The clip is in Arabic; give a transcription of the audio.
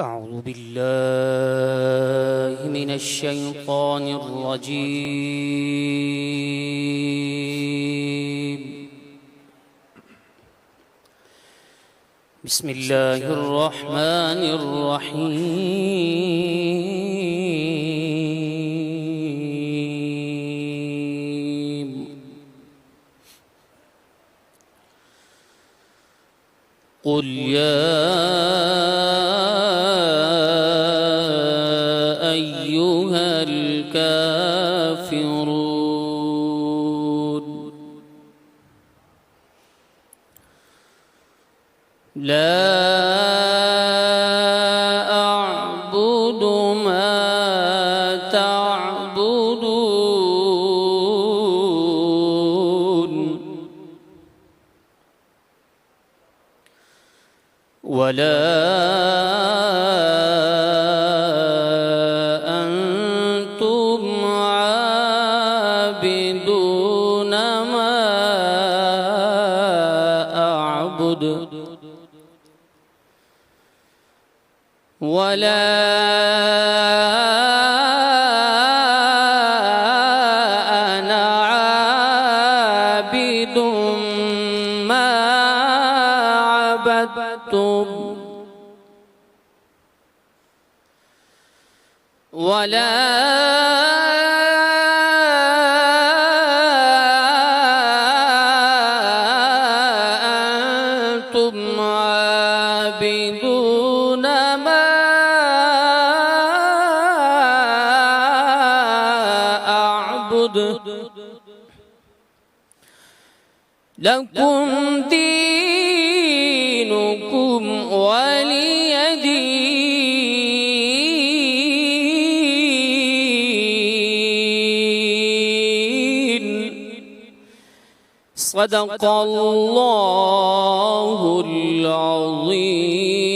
أعوذ بالله من الشيطان الرجيم. بسم الله الرحمن الرحيم. قل يا أيها الكافرون لا أعبد ما تعبدون ولا أنتم عابدون ما أعبد ولا أنا عابد ما عبدتم ولا أنتم عابدون ما أعبد لكم دينكم ولي دين. صدق الله العظيم.